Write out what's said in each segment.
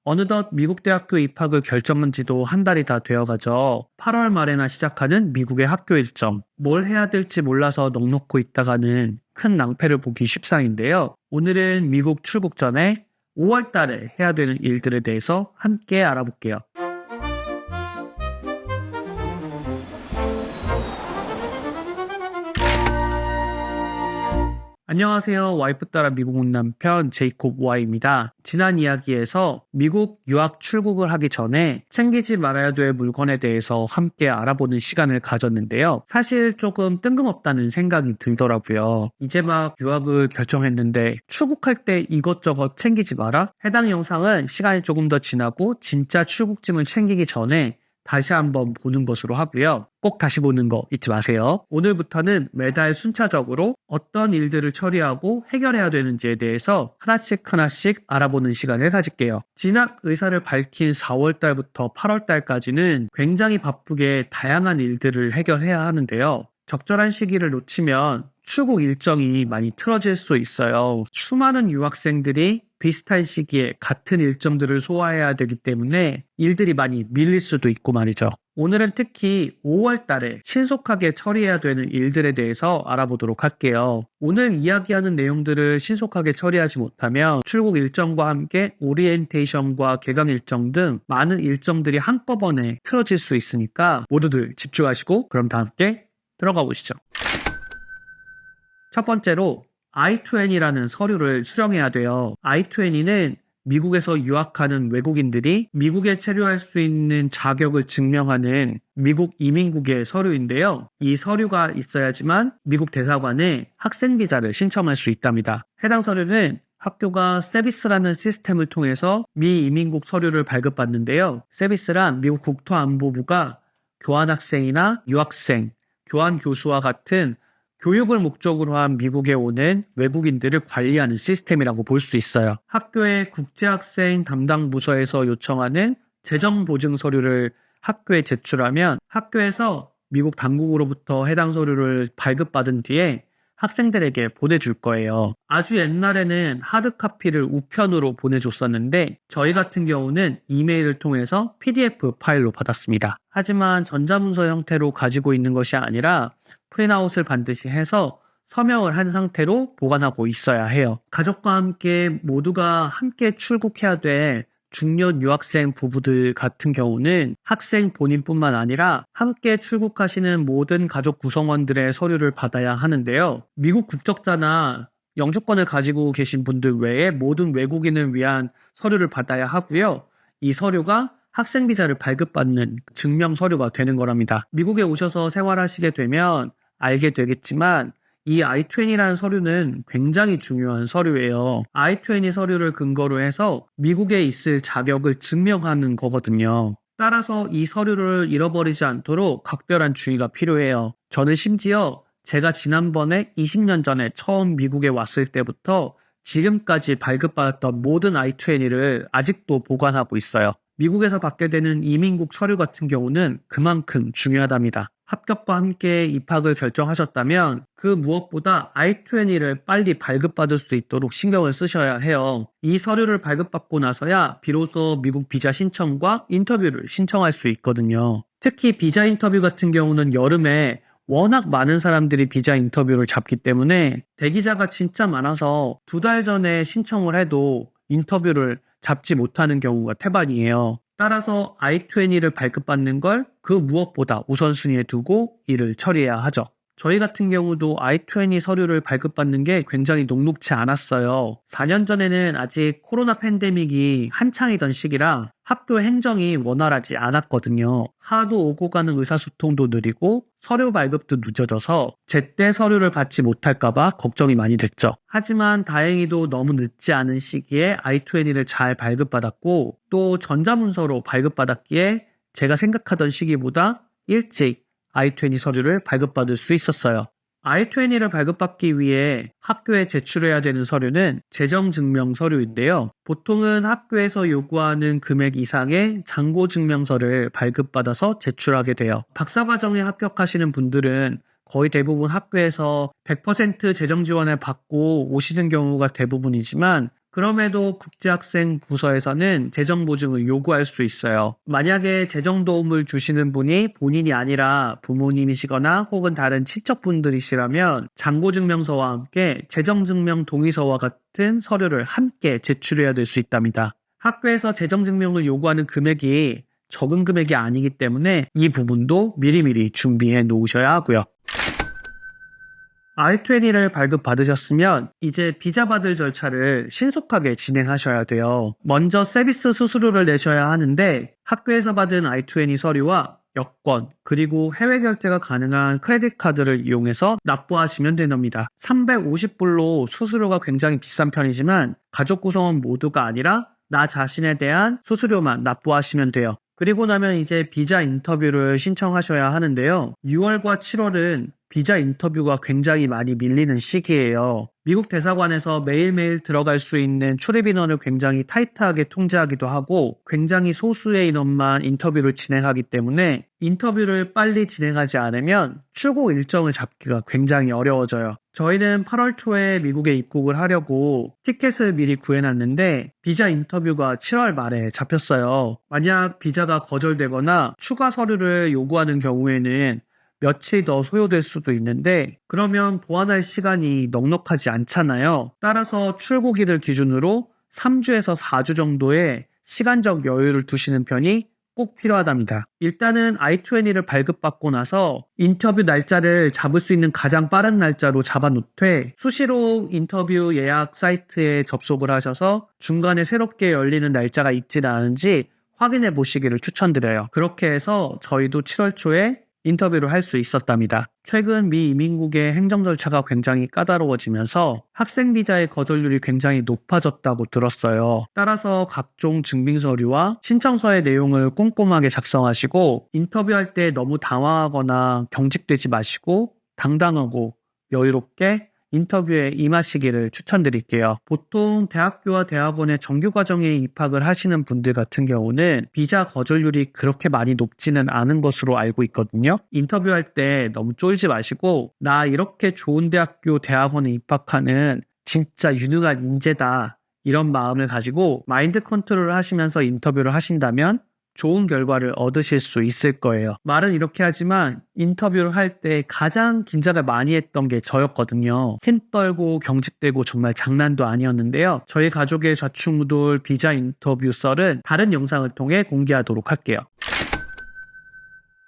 어느덧 미국 대학교 입학을 결정한 지도 한 달이 다 되어가죠. 8월 말에나 시작하는 미국의 학교 일정. 뭘 해야 될지 몰라서 넋놓고 있다가는 큰 낭패를 보기 십상인데요. 오늘은 미국 출국 전에 5월 달에 해야 되는 일들에 대해서 함께 알아볼게요. 안녕하세요. 와이프 따라 미국 온 남편 제이콥 Y입니다. 지난 이야기에서 미국 유학 출국을 하기 전에 챙기지 말아야 될 물건에 대해서 함께 알아보는 시간을 가졌는데요. 사실 조금 뜬금없다는 생각이 들더라고요. 이제 막 유학을 결정했는데 출국할 때 이것저것 챙기지 마라? 해당 영상은 시간이 조금 더 지나고 진짜 출국짐을 챙기기 전에 다시 한번 보는 것으로 하고요. 꼭 다시 보는 거 잊지 마세요. 오늘부터는 매달 순차적으로 어떤 일들을 처리하고 해결해야 되는지에 대해서 하나씩 알아보는 시간을 가질게요. 진학 의사를 밝힌 4월 달부터 8월 달까지는 굉장히 바쁘게 다양한 일들을 해결해야 하는데요. 적절한 시기를 놓치면 출국 일정이 많이 틀어질 수 있어요. 수많은 유학생들이 비슷한 시기에 같은 일정들을 소화해야 되기 때문에 일들이 많이 밀릴 수도 있고 말이죠. 오늘은 특히 5월 달에 신속하게 처리해야 되는 일들에 대해서 알아보도록 할게요. 오늘 이야기하는 내용들을 신속하게 처리하지 못하면 출국 일정과 함께 오리엔테이션과 개강 일정 등 많은 일정들이 한꺼번에 틀어질 수 있으니까 모두들 집중하시고 그럼 다 함께 들어가 보시죠. 첫 번째로 I-20이라는 서류를 수령해야 돼요. I-20는 미국에서 유학하는 외국인들이 미국에 체류할 수 있는 자격을 증명하는 미국 이민국의 서류인데요. 이 서류가 있어야지만 미국 대사관에 학생 비자를 신청할 수 있답니다. 해당 서류는 학교가 세비스라는 시스템을 통해서 미 이민국 서류를 발급받는데요. 세비스란 미국 국토안보부가 교환학생이나 유학생, 교환교수와 같은 교육을 목적으로 한 미국에 오는 외국인들을 관리하는 시스템이라고 볼 수 있어요. 학교의 국제학생 담당 부서에서 요청하는 재정 보증 서류를 학교에 제출하면 학교에서 미국 당국으로부터 해당 서류를 발급받은 뒤에 학생들에게 보내줄 거예요. 아주 옛날에는 하드카피를 우편으로 보내줬었는데 저희 같은 경우는 이메일을 통해서 PDF 파일로 받았습니다. 하지만 전자문서 형태로 가지고 있는 것이 아니라 프린아웃을 반드시 해서 서명을 한 상태로 보관하고 있어야 해요. 가족과 함께 모두가 함께 출국해야 될 중년 유학생 부부들 같은 경우는 학생 본인뿐만 아니라 함께 출국하시는 모든 가족 구성원들의 서류를 받아야 하는데요. 미국 국적자나 영주권을 가지고 계신 분들 외에 모든 외국인을 위한 서류를 받아야 하고요. 이 서류가 학생 비자를 발급받는 증명 서류가 되는 거랍니다. 미국에 오셔서 생활하시게 되면 알게 되겠지만 이 I-20라는 서류는 굉장히 중요한 서류예요. I-20 서류를 근거로 해서 미국에 있을 자격을 증명하는 거거든요. 따라서 이 서류를 잃어버리지 않도록 각별한 주의가 필요해요. 저는 심지어 제가 지난번에 20년 전에 처음 미국에 왔을 때부터 지금까지 발급받았던 모든 I-20를 아직도 보관하고 있어요. 미국에서 받게 되는 이민국 서류 같은 경우는 그만큼 중요하답니다. 합격과 함께 입학을 결정하셨다면 그 무엇보다 I-20를 빨리 발급받을 수 있도록 신경을 쓰셔야 해요. 이 서류를 발급받고 나서야 비로소 미국 비자 신청과 인터뷰를 신청할 수 있거든요. 특히 비자 인터뷰 같은 경우는 여름에 워낙 많은 사람들이 비자 인터뷰를 잡기 때문에 대기자가 진짜 많아서 2달 전에 신청을 해도 인터뷰를 잡지 못하는 경우가 태반이에요. 따라서 I-20를 발급받는 걸 그 무엇보다 우선순위에 두고 일을 처리해야 하죠. 저희 같은 경우도 I-20 서류를 발급받는 게 굉장히 녹록지 않았어요. 4년 전에는 아직 코로나 팬데믹이 한창이던 시기라 학교 행정이 원활하지 않았거든요. 하도 오고 가는 의사소통도 느리고 서류 발급도 늦어져서 제때 서류를 받지 못할까봐 걱정이 많이 됐죠. 하지만 다행히도 너무 늦지 않은 시기에 I-20를 잘 발급받았고 또 전자문서로 발급받았기에 제가 생각하던 시기보다 일찍 I-20 서류를 발급받을 수 있었어요. I-20를 발급받기 위해 학교에 제출해야 되는 서류는 재정증명 서류인데요. 보통은 학교에서 요구하는 금액 이상의 잔고증명서를 발급받아서 제출하게 돼요. 박사과정에 합격하시는 분들은 거의 대부분 학교에서 100% 재정 지원을 받고 오시는 경우가 대부분이지만 그럼에도 국제학생 부서에서는 재정 보증을 요구할 수 있어요. 만약에 재정 도움을 주시는 분이 본인이 아니라 부모님이시거나 혹은 다른 친척분들이시라면 잔고증명서와 함께 재정증명 동의서와 같은 서류를 함께 제출해야 될 수 있답니다. 학교에서 재정증명을 요구하는 금액이 적은 금액이 아니기 때문에 이 부분도 미리미리 준비해 놓으셔야 하고요. I-20를 발급받으셨으면 이제 비자 받을 절차를 신속하게 진행하셔야 돼요. 먼저 서비스 수수료를 내셔야 하는데 학교에서 받은 I-20 서류와 여권, 그리고 해외 결제가 가능한 크레딧 카드를 이용해서 납부하시면 됩니다. 350불로 수수료가 굉장히 비싼 편이지만 가족 구성원 모두가 아니라 나 자신에 대한 수수료만 납부하시면 돼요. 그리고 나면 이제 비자 인터뷰를 신청하셔야 하는데요. 6월과 7월은 비자 인터뷰가 굉장히 많이 밀리는 시기예요. 미국 대사관에서 매일매일 들어갈 수 있는 출입 인원을 굉장히 타이트하게 통제하기도 하고 굉장히 소수의 인원만 인터뷰를 진행하기 때문에 인터뷰를 빨리 진행하지 않으면 출국 일정을 잡기가 굉장히 어려워져요. 저희는 8월 초에 미국에 입국을 하려고 티켓을 미리 구해놨는데 비자 인터뷰가 7월 말에 잡혔어요. 만약 비자가 거절되거나 추가 서류를 요구하는 경우에는 며칠 더 소요될 수도 있는데 그러면 보완할 시간이 넉넉하지 않잖아요. 따라서 출국일을 기준으로 3주에서 4주 정도의 시간적 여유를 두시는 편이 꼭 필요하답니다. 일단은 I-20를 발급받고 나서 인터뷰 날짜를 잡을 수 있는 가장 빠른 날짜로 잡아놓되 수시로 인터뷰 예약 사이트에 접속을 하셔서 중간에 새롭게 열리는 날짜가 있지는 않은지 확인해 보시기를 추천드려요. 그렇게 해서 저희도 7월 초에 인터뷰를 할 수 있었답니다. 최근 미 이민국의 행정 절차가 굉장히 까다로워지면서 학생 비자의 거절률이 굉장히 높아졌다고 들었어요. 따라서 각종 증빙 서류와 신청서의 내용을 꼼꼼하게 작성하시고 인터뷰할 때 너무 당황하거나 경직되지 마시고 당당하고 여유롭게 인터뷰에 임하시기를 추천드릴게요. 보통 대학교와 대학원의 정규 과정에 입학을 하시는 분들 같은 경우는 비자 거절률이 그렇게 많이 높지는 않은 것으로 알고 있거든요. 인터뷰할 때 너무 쫄지 마시고 나 이렇게 좋은 대학교 대학원에 입학하는 진짜 유능한 인재다 이런 마음을 가지고 마인드 컨트롤을 하시면서 인터뷰를 하신다면 좋은 결과를 얻으실 수 있을 거예요. 말은 이렇게 하지만 인터뷰를 할 때 가장 긴장을 많이 했던 게 저였거든요. 힘 떨고 경직되고 정말 장난도 아니었는데요. 저희 가족의 좌충우돌 비자 인터뷰 썰은 다른 영상을 통해 공개하도록 할게요.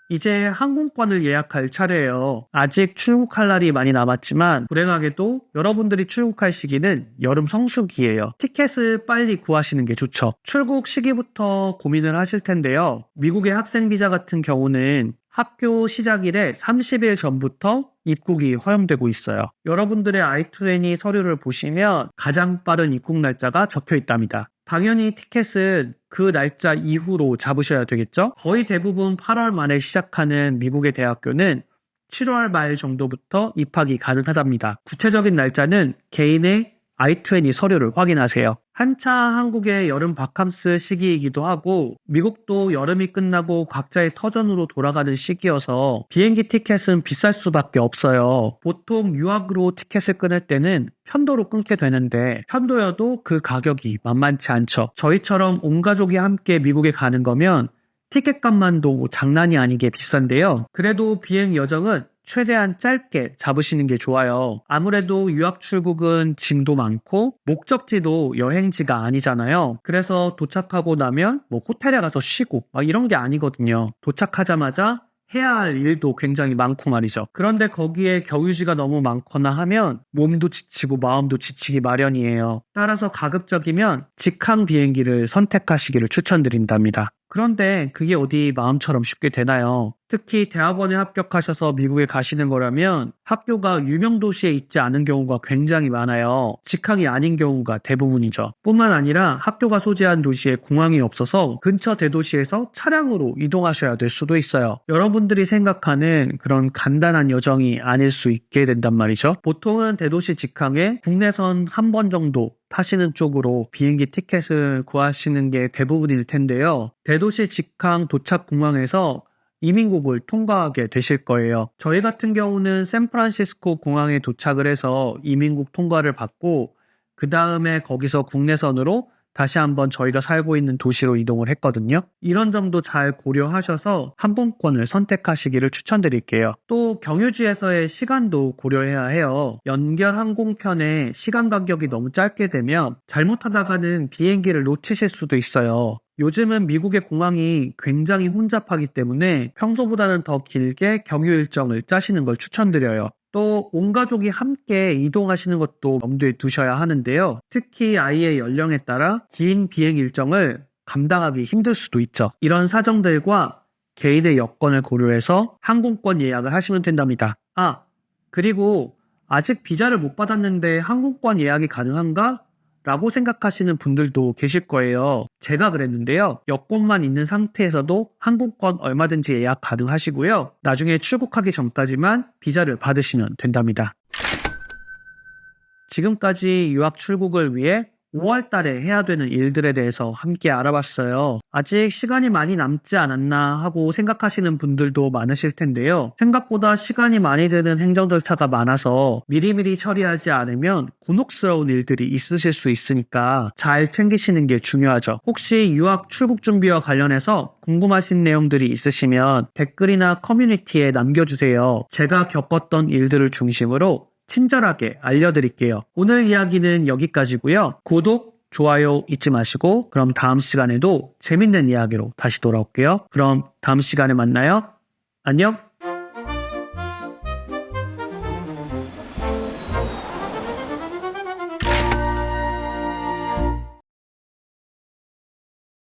이제 항공권을 예약할 차례예요. 아직 출국할 날이 많이 남았지만 불행하게도 여러분들이 출국할 시기는 여름 성수기예요. 티켓을 빨리 구하시는 게 좋죠. 출국 시기부터 고민을 하실 텐데요. 미국의 학생 비자 같은 경우는 학교 시작일에 30일 전부터 입국이 허용되고 있어요. 여러분들의 I-20 서류를 보시면 가장 빠른 입국 날짜가 적혀 있답니다. 당연히 티켓은 그 날짜 이후로 잡으셔야 되겠죠? 거의 대부분 8월 말에 시작하는 미국의 대학교는 7월 말 정도부터 입학이 가능하답니다. 구체적인 날짜는 개인의 I-20 서류를 확인하세요. 한차 한국의 여름 바캉스 시기이기도 하고 미국도 여름이 끝나고 각자의 터전으로 돌아가는 시기여서 비행기 티켓은 비쌀 수밖에 없어요. 보통 유학으로 티켓을 끊을 때는 편도로 끊게 되는데 편도여도 그 가격이 만만치 않죠. 저희처럼 온 가족이 함께 미국에 가는 거면 티켓값만도 장난이 아니게 비싼데요. 그래도 비행 여정은 최대한 짧게 잡으시는 게 좋아요. 아무래도 유학 출국은 짐도 많고 목적지도 여행지가 아니잖아요. 그래서 도착하고 나면 뭐 호텔에 가서 쉬고 이런 게 아니거든요. 도착하자마자 해야 할 일도 굉장히 많고 말이죠. 그런데 거기에 겨울휴지가 너무 많거나 하면 몸도 지치고 마음도 지치기 마련이에요. 따라서 가급적이면 직항 비행기를 선택하시기를 추천드린답니다. 그런데 그게 어디 마음처럼 쉽게 되나요? 특히 대학원에 합격하셔서 미국에 가시는 거라면 학교가 유명 도시에 있지 않은 경우가 굉장히 많아요. 직항이 아닌 경우가 대부분이죠. 뿐만 아니라 학교가 소재한 도시에 공항이 없어서 근처 대도시에서 차량으로 이동하셔야 될 수도 있어요. 여러분들이 생각하는 그런 간단한 여정이 아닐 수 있게 된단 말이죠. 보통은 대도시 직항에 국내선 한 번 정도 타시는 쪽으로 비행기 티켓을 구하시는 게 대부분일 텐데요. 대도시 직항 도착 공항에서 이민국을 통과하게 되실 거예요. 저희 같은 경우는 샌프란시스코 공항에 도착을 해서 이민국 통과를 받고 그 다음에 거기서 국내선으로 다시 한번 저희가 살고 있는 도시로 이동을 했거든요. 이런 점도 잘 고려하셔서 항공권을 선택하시기를 추천드릴게요. 또 경유지에서의 시간도 고려해야 해요. 연결 항공편의 시간 간격이 너무 짧게 되면 잘못하다가는 비행기를 놓치실 수도 있어요. 요즘은 미국의 공항이 굉장히 혼잡하기 때문에 평소보다는 더 길게 경유 일정을 짜시는 걸 추천드려요. 또 온 가족이 함께 이동하시는 것도 염두에 두셔야 하는데요. 특히 아이의 연령에 따라 긴 비행 일정을 감당하기 힘들 수도 있죠. 이런 사정들과 개인의 여건을 고려해서 항공권 예약을 하시면 된답니다. 그리고 아직 비자를 못 받았는데 항공권 예약이 가능한가? 라고 생각하시는 분들도 계실 거예요. 제가 그랬는데요. 여권만 있는 상태에서도 항공권 얼마든지 예약 가능하시고요. 나중에 출국하기 전까지만 비자를 받으시면 된답니다. 지금까지 유학 출국을 위해 5월 달에 해야 되는 일들에 대해서 함께 알아봤어요. 아직 시간이 많이 남지 않았나 하고 생각하시는 분들도 많으실 텐데요. 생각보다 시간이 많이 드는 행정 절차가 많아서 미리미리 처리하지 않으면 곤혹스러운 일들이 있으실 수 있으니까 잘 챙기시는 게 중요하죠. 혹시 유학 출국 준비와 관련해서 궁금하신 내용들이 있으시면 댓글이나 커뮤니티에 남겨주세요. 제가 겪었던 일들을 중심으로 친절하게 알려드릴게요. 오늘 이야기는 여기까지고요. 구독, 좋아요 잊지 마시고 그럼 다음 시간에도 재밌는 이야기로 다시 돌아올게요. 그럼 다음 시간에 만나요. 안녕.